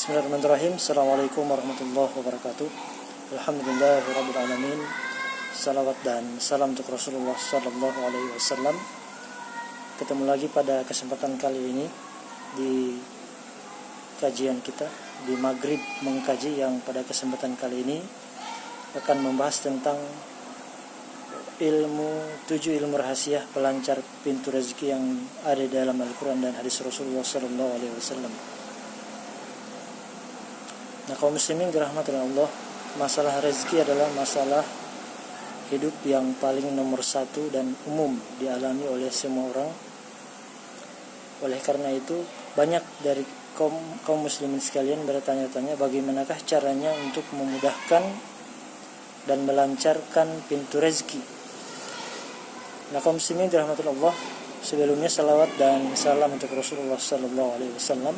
Bismillahirrahmanirrahim. Assalamualaikum warahmatullahi wabarakatuh. Alhamdulillahirabbil alamin. Salawat dan salam untuk Rasulullah sallallahu alaihi wasallam. Ketemu lagi pada kesempatan kali ini di kajian kita di Maghrib mengkaji, yang pada kesempatan kali ini akan membahas tentang 7 ilmu rahasia pelancar pintu rezeki yang ada dalam Al-Quran dan hadis Rasulullah sallallahu alaihi wasallam. Nah, kaum muslimin dirahmati Allah, masalah rezeki adalah masalah hidup yang paling nomor satu dan umum dialami oleh semua orang. Oleh karena itu, banyak dari kaum muslimin sekalian bertanya-tanya bagaimanakah caranya untuk memudahkan dan melancarkan pintu rezeki. Nah, kaum muslimin dirahmati Allah, sebelumnya salawat dan salam untuk Rasulullah sallallahu alaihi wasallam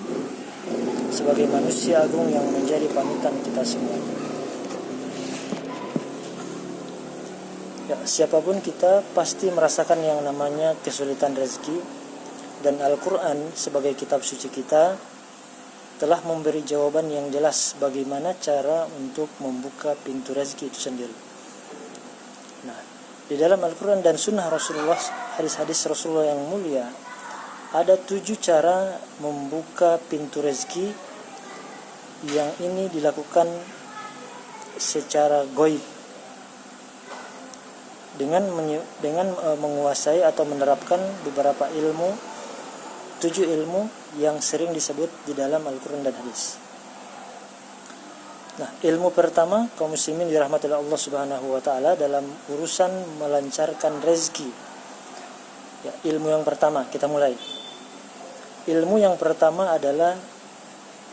sebagai manusia agung yang menjadi panutan kita semua. Ya, siapapun kita pasti merasakan yang namanya kesulitan rezeki, dan Al-Quran sebagai kitab suci kita telah memberi jawaban yang jelas bagaimana cara untuk membuka pintu rezeki itu sendiri. Nah, di dalam Al-Quran dan Sunnah Rasulullah, hadis-hadis Rasulullah yang mulia, ada 7 cara membuka pintu rezeki yang ini dilakukan secara gaib dengan menguasai atau menerapkan beberapa ilmu, 7 ilmu yang sering disebut di dalam Al-Quran dan hadis. Nah, ilmu pertama, kaum muslimin dirahmati Allah Subhanahu wa taala, dalam urusan melancarkan rezeki. Ya, ilmu yang pertama kita mulai. Ilmu yang pertama adalah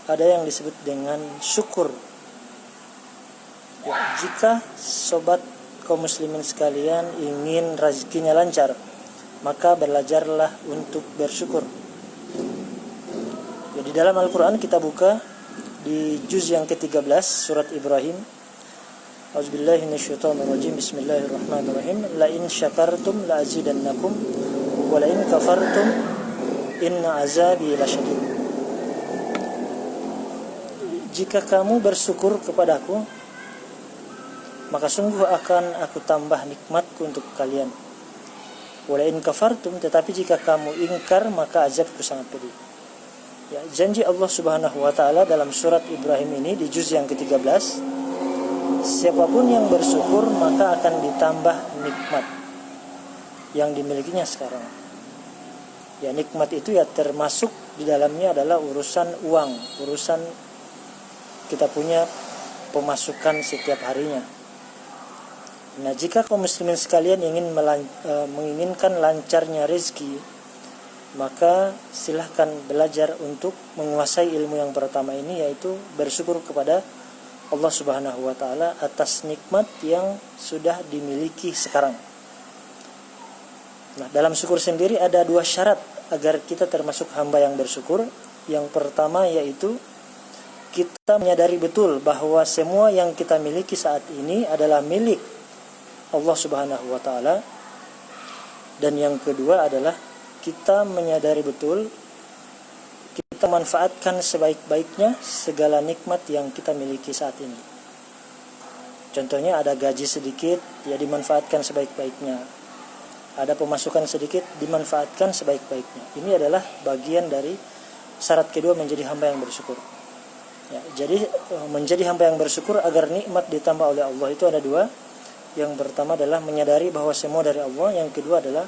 ada yang disebut dengan syukur. Ya, jika sobat kaum muslimin sekalian ingin rezekinya lancar, maka belajarlah untuk bersyukur. Jadi dalam Al-Quran kita buka di juz yang ke-13 surat Ibrahim. A'udzubillahi minasyaitonirrajim. Bismillahirrahmanirrahim. La in syakartum la azidannakum wa la in kafartum inna azabi lasyadid. Jika kamu bersyukur kepadaku, maka sungguh akan aku tambah nikmatku untuk kalian. Wa la in kafartum, tetapi jika kamu ingkar, maka azabku sangat pedih. Ya, janji Allah Subhanahu wa taala dalam surat Ibrahim ini di juz yang ke-13, siapapun yang bersyukur maka akan ditambah nikmat yang dimilikinya sekarang. Ya, nikmat itu ya termasuk di dalamnya adalah urusan uang, urusan kita punya pemasukan setiap harinya. Nah, jika kaum muslimin sekalian menginginkan lancarnya rezeki, maka silahkan belajar untuk menguasai ilmu yang pertama ini, yaitu bersyukur kepada Allah Subhanahu wa taala atas nikmat yang sudah dimiliki sekarang. Nah, dalam syukur sendiri ada 2 syarat agar kita termasuk hamba yang bersyukur. Yang pertama yaitu kita menyadari betul bahwa semua yang kita miliki saat ini adalah milik Allah Subhanahu wa taala. Dan yang kedua adalah kita menyadari betul kita manfaatkan sebaik-baiknya segala nikmat yang kita miliki saat ini. Contohnya ada gaji sedikit, ya dimanfaatkan sebaik-baiknya. Ada pemasukan sedikit, dimanfaatkan sebaik-baiknya. Ini adalah bagian dari syarat kedua menjadi hamba yang bersyukur. Ya, jadi menjadi hamba yang bersyukur agar nikmat ditambah oleh Allah itu ada 2. Yang pertama adalah menyadari bahwa semua dari Allah. Yang kedua adalah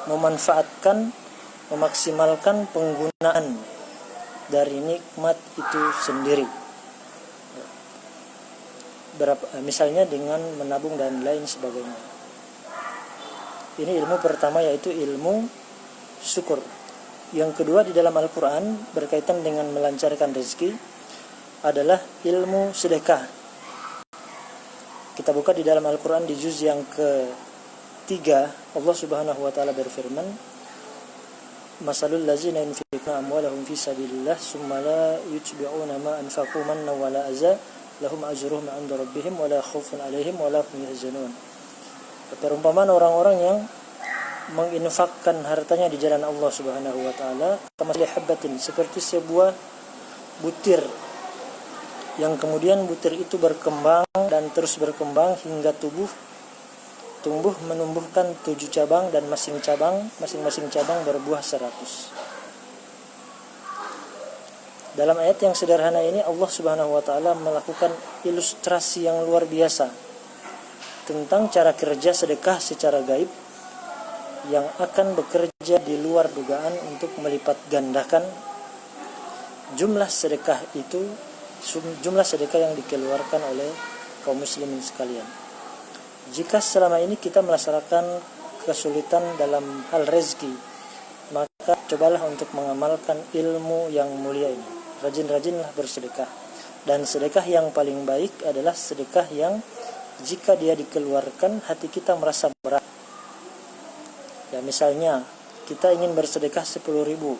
memanfaatkan, memaksimalkan penggunaan dari nikmat itu sendiri. Misalnya dengan menabung dan lain sebagainya. Ini ilmu pertama, yaitu ilmu syukur. Yang kedua di dalam Al-Quran berkaitan dengan melancarkan rezeki adalah ilmu sedekah. Kita buka di dalam Al-Quran di juz yang ke-3, Allah Subhanahu wa taala berfirman, Masalul ladzina yunfiquna amwalahum fi sabilillah summa la yutbi'una ma anfaqu manna wa la adza lahum ajruhum 'inda rabbihim wa la khaufun 'alaihim wa la hum yahzanun. Perumpamaan orang-orang yang menginfakkan hartanya di jalan Allah Subhanahu wa taala, kamathali habbatin, seperti sebuah butir, yang kemudian butir itu berkembang dan terus berkembang hingga tumbuh menumbuhkan 7 cabang, dan masing-masing cabang berbuah 100. Dalam ayat yang sederhana ini Allah Subhanahu wa taala melakukan ilustrasi yang luar biasa tentang cara kerja sedekah secara gaib yang akan bekerja di luar dugaan untuk melipat gandakan jumlah sedekah yang dikeluarkan oleh kaum muslimin sekalian. Jika selama ini kita merasakan kesulitan dalam hal rezeki, maka cobalah untuk mengamalkan ilmu yang mulia ini. Rajin-rajinlah bersedekah. Dan sedekah yang paling baik adalah sedekah yang jika dia dikeluarkan hati kita merasa berat. Ya, misalnya kita ingin bersedekah 10.000,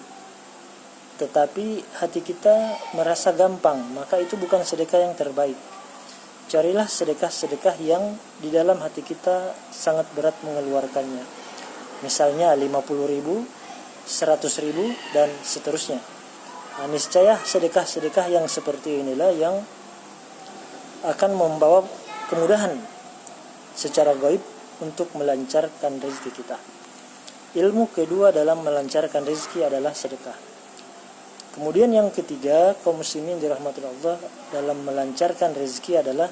tetapi hati kita merasa gampang, maka itu bukan sedekah yang terbaik. Carilah sedekah-sedekah yang di dalam hati kita sangat berat mengeluarkannya. Misalnya 50.000, 100.000, dan seterusnya. Nah, niscaya sedekah-sedekah yang seperti inilah yang akan membawa kemudahan secara gaib untuk melancarkan rezeki kita. Ilmu kedua dalam melancarkan rezeki adalah sedekah. Kemudian yang ketiga, kaum muslimin dirahmati Allah, dalam melancarkan rezeki adalah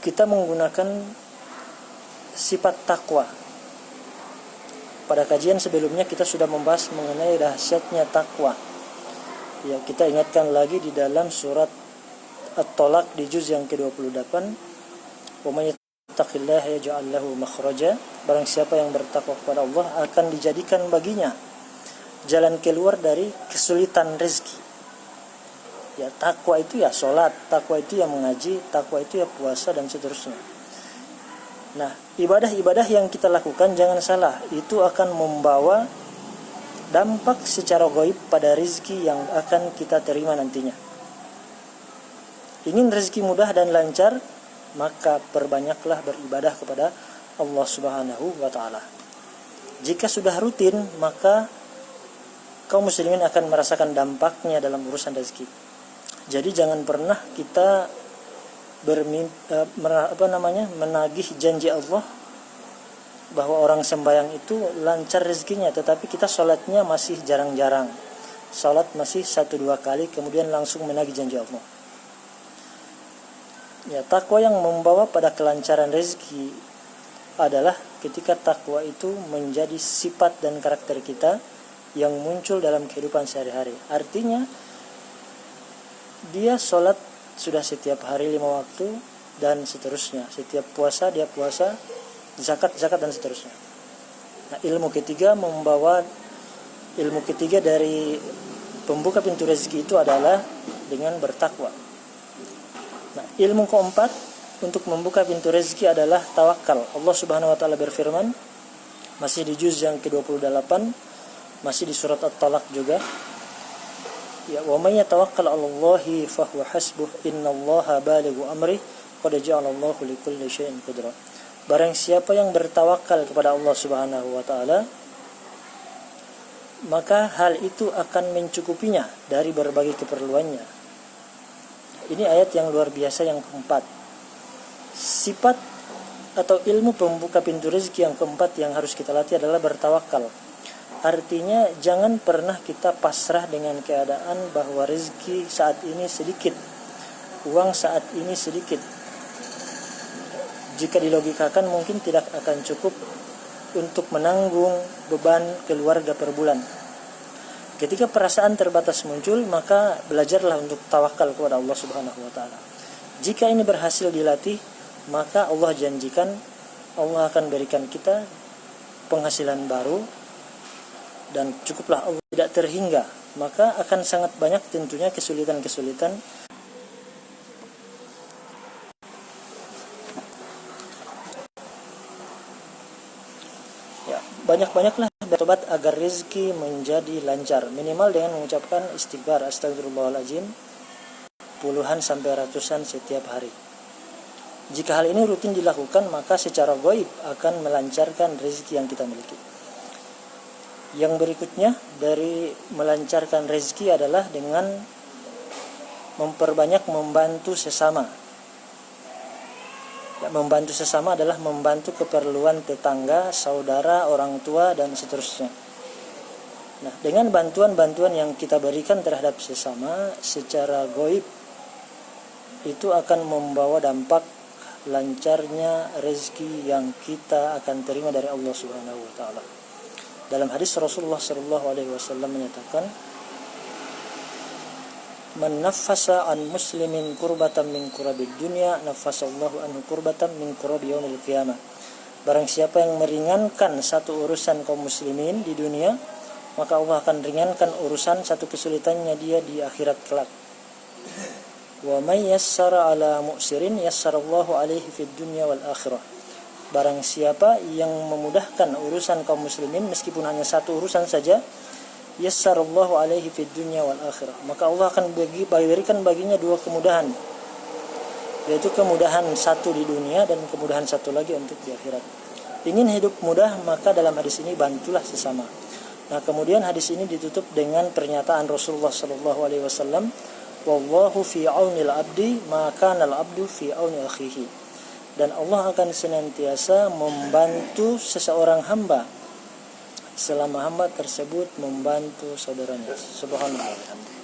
kita menggunakan sifat takwa. Pada kajian sebelumnya kita sudah membahas mengenai dahsyatnya takwa. Ya, kita ingatkan lagi di dalam surat At-Talaq di juz yang ke-28, "Wa may yattaqillaha yaj'al lahu makhraja." Barang siapa yang bertakwa kepada Allah akan dijadikan baginya jalan keluar dari kesulitan rezeki. Ya, takwa itu ya salat, takwa itu ya mengaji, takwa itu ya puasa, dan seterusnya. Nah, ibadah-ibadah yang kita lakukan, jangan salah, itu akan membawa dampak secara gaib pada rezeki yang akan kita terima nantinya. Ingin rezeki mudah dan lancar, maka perbanyaklah beribadah kepada Allah Subhanahu wa taala. Jika sudah rutin, maka kaum muslimin akan merasakan dampaknya dalam urusan rezeki. Jadi jangan pernah kita menagih janji Allah bahwa orang sembahyang itu lancar rezekinya, tetapi kita sholatnya masih jarang-jarang, sholat masih 1-2 kali, kemudian langsung menagih janji Allah. Ya, takwa yang membawa pada kelancaran rezeki adalah ketika takwa itu menjadi sifat dan karakter kita yang muncul dalam kehidupan sehari-hari. Artinya dia sholat sudah setiap hari 5 waktu dan seterusnya. Setiap puasa dia puasa, zakat dan seterusnya. Nah, ilmu ketiga dari pembuka pintu rezeki itu adalah dengan bertakwa. Nah, ilmu keempat untuk membuka pintu rezeki adalah tawakal. Allah Subhanahu wa taala berfirman, masih di juz yang ke-28, masih di surat At-Talaq juga. Ya, wa may yatawakkal 'alallahi fahuwa hasbuh innallaha balighu amri qad ja'alallahu likulli syai'in qadra. Barang siapa yang bertawakal kepada Allah Subhanahu wa taala, maka hal itu akan mencukupinya dari berbagai keperluannya. Ini ayat yang luar biasa yang keempat. Sifat atau ilmu pembuka pintu rezeki yang keempat yang harus kita latih adalah bertawakal. Artinya jangan pernah kita pasrah dengan keadaan bahwa rezeki saat ini sedikit, uang saat ini sedikit. Jika dilogikakan mungkin tidak akan cukup untuk menanggung beban keluarga per bulan. Ketika perasaan terbatas muncul, maka belajarlah untuk tawakal kepada Allah Subhanahu wa taala. Jika ini berhasil dilatih, maka Allah janjikan Allah akan berikan kita penghasilan baru, dan cukuplah Allah tidak terhingga, maka akan sangat banyak tentunya kesulitan-kesulitan. Ya, banyak-banyaklah bertobat agar rezeki menjadi lancar, minimal dengan mengucapkan istighfar astagfirullahaladzim puluhan sampai ratusan setiap hari. Jika hal ini rutin dilakukan, maka secara gaib akan melancarkan rezeki yang kita miliki. Yang berikutnya dari melancarkan rezeki adalah dengan memperbanyak membantu sesama. Ya, membantu sesama adalah membantu keperluan tetangga, saudara, orang tua, dan seterusnya. Nah, dengan bantuan-bantuan yang kita berikan terhadap sesama secara gaib, itu akan membawa dampak lancarnya rezeki yang kita akan terima dari Allah Subhanahu wa taala. Dalam hadis Rasulullah sallallahu alaihi wasallam menyatakan, "Man naffasa an muslimin kurbatan min kurabid dunya, naffasallahu anhu kurbatan min kurabi yaumil qiyamah." Barang siapa yang meringankan satu urusan kaum muslimin di dunia, maka Allah akan ringankan urusan satu kesulitannya dia di akhirat kelak. Wa may yassara ala mu'sirin yassarallahu alaihi fid dunya wal akhirah. Barang siapa yang memudahkan urusan kaum muslimin meskipun hanya satu urusan saja, yassarallahu alaihi fid dunya wal akhirah, maka Allah akan berikan baginya dua kemudahan, yaitu kemudahan satu di dunia dan kemudahan satu lagi untuk di akhirat. Ingin hidup mudah, maka dalam hadis ini bantulah sesama. Nah, kemudian hadis ini ditutup dengan pernyataan Rasulullah sallallahu alaihi wasallam, wallahu fi aunil abdi ma kana al abdu fi auni akhihi. Dan Allah akan senantiasa membantu seseorang hamba selama hamba tersebut membantu saudaranya. Subhanallah.